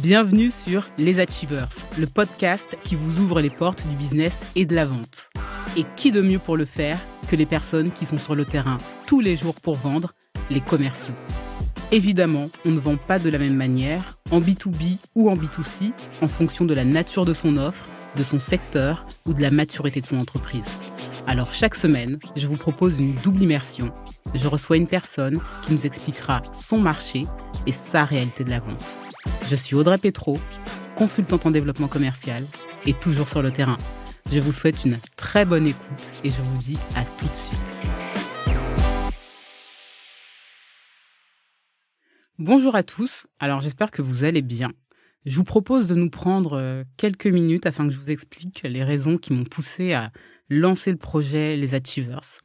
Bienvenue sur Les Achievers, le podcast qui vous ouvre les portes du business et de la vente. Et qui de mieux pour le faire que les personnes qui sont sur le terrain tous les jours pour vendre, les commerciaux. Évidemment, on ne vend pas de la même manière, en B2B ou en B2C, en fonction de la nature de son offre, de son secteur ou de la maturité de son entreprise. Alors chaque semaine, je vous propose une double immersion. Je reçois une personne qui nous expliquera son marché et sa réalité de la vente. Je suis Audrey Petro, consultante en développement commercial et toujours sur le terrain. Je vous souhaite une très bonne écoute et je vous dis à tout de suite. Bonjour à tous, alors j'espère que vous allez bien. Je vous propose de nous prendre quelques minutes afin que je vous explique les raisons qui m'ont poussé à lancer le projet Les Achievers.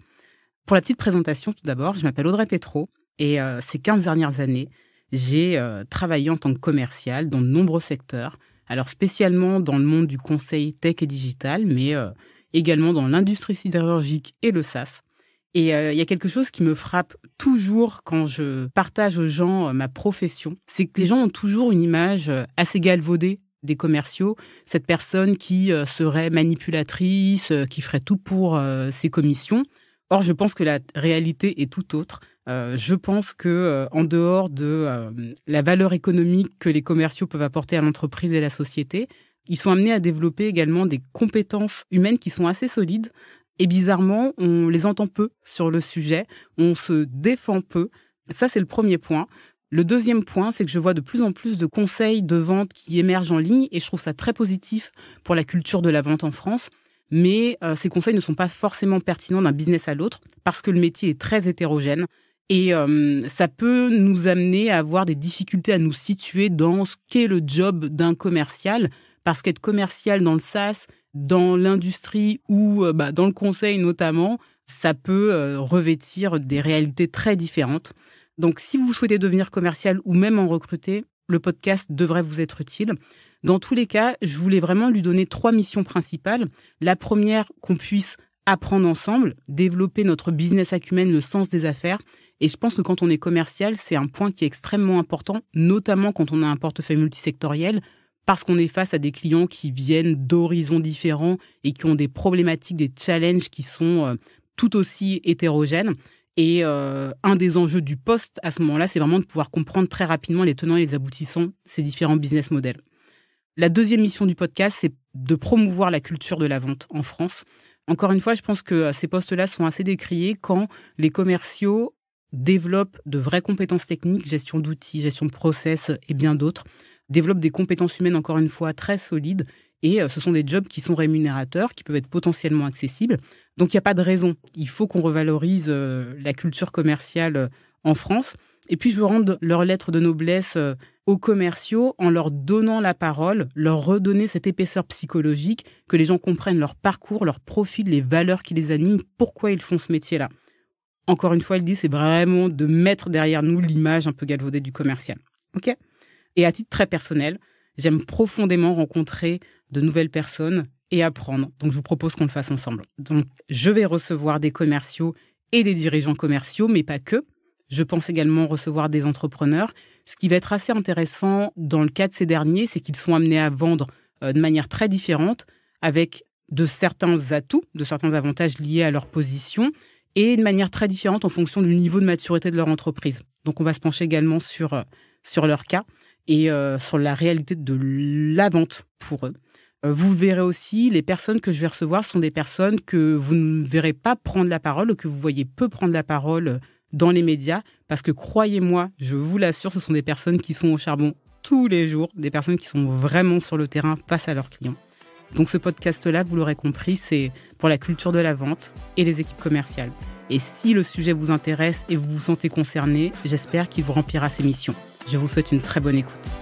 Pour la petite présentation, tout d'abord, je m'appelle Audrey Petro et ces 15 dernières années, j'ai travaillé en tant que commercial dans de nombreux secteurs, alors spécialement dans le monde du conseil tech et digital, mais également dans l'industrie sidérurgique et le SaaS. Et il y a quelque chose qui me frappe toujours quand je partage aux gens ma profession, c'est que les gens ont toujours une image assez galvaudée des commerciaux, cette personne qui serait manipulatrice, qui ferait tout pour ses commissions. Or, je pense que la réalité est tout autre. Je pense que en dehors de la valeur économique que les commerciaux peuvent apporter à l'entreprise et à la société, ils sont amenés à développer également des compétences humaines qui sont assez solides. Et bizarrement, on les entend peu sur le sujet, on se défend peu. Ça, c'est le premier point. Le deuxième point, c'est que je vois de plus en plus de conseils de vente qui émergent en ligne et je trouve ça très positif pour la culture de la vente en France. Mais ces conseils ne sont pas forcément pertinents d'un business à l'autre parce que le métier est très hétérogène et ça peut nous amener à avoir des difficultés à nous situer dans ce qu'est le job d'un commercial parce qu'être commercial dans le SaaS, dans l'industrie ou dans le conseil notamment, ça peut revêtir des réalités très différentes. Donc si vous souhaitez devenir commercial ou même en recruter, le podcast devrait vous être utile. Dans tous les cas, je voulais vraiment lui donner 3 missions principales. La première, qu'on puisse apprendre ensemble, développer notre business acumen, le sens des affaires. Et je pense que quand on est commercial, c'est un point qui est extrêmement important, notamment quand on a un portefeuille multisectoriel, parce qu'on est face à des clients qui viennent d'horizons différents et qui ont des problématiques, des challenges qui sont tout aussi hétérogènes. Et un des enjeux du poste à ce moment-là, c'est vraiment de pouvoir comprendre très rapidement les tenants et les aboutissants de ces différents business models. La deuxième mission du podcast, c'est de promouvoir la culture de la vente en France. Encore une fois, je pense que ces postes-là sont assez décriés quand les commerciaux développent de vraies compétences techniques, gestion d'outils, gestion de process et bien d'autres, développent des compétences humaines, encore une fois, très solides. Et ce sont des jobs qui sont rémunérateurs, qui peuvent être potentiellement accessibles. Donc, il n'y a pas de raison. Il faut qu'on revalorise la culture commerciale en France. Et puis, je veux rendre leur lettre de noblesse aux commerciaux en leur donnant la parole, leur redonner cette épaisseur psychologique, que les gens comprennent leur parcours, leur profil, les valeurs qui les animent, pourquoi ils font ce métier-là. Encore une fois, elle dit, c'est vraiment de mettre derrière nous l'image un peu galvaudée du commercial. OK ? Et à titre très personnel, j'aime profondément rencontrer de nouvelles personnes et apprendre. Donc, je vous propose qu'on le fasse ensemble. Donc, je vais recevoir des commerciaux et des dirigeants commerciaux, mais pas que. Je pense également recevoir des entrepreneurs. Ce qui va être assez intéressant dans le cas de ces derniers, c'est qu'ils sont amenés à vendre de manière très différente, avec de certains atouts, de certains avantages liés à leur position, et de manière très différente en fonction du niveau de maturité de leur entreprise. Donc, on va se pencher également sur leur cas et sur la réalité de la vente pour eux. Vous verrez aussi, les personnes que je vais recevoir sont des personnes que vous ne verrez pas prendre la parole ou que vous voyez peu prendre la parole dans les médias, parce que croyez-moi, je vous l'assure, ce sont des personnes qui sont au charbon tous les jours, des personnes qui sont vraiment sur le terrain face à leurs clients. Donc ce podcast-là, vous l'aurez compris, c'est pour la culture de la vente et les équipes commerciales. Et si le sujet vous intéresse et vous vous sentez concerné, j'espère qu'il vous remplira ses missions. Je vous souhaite une très bonne écoute.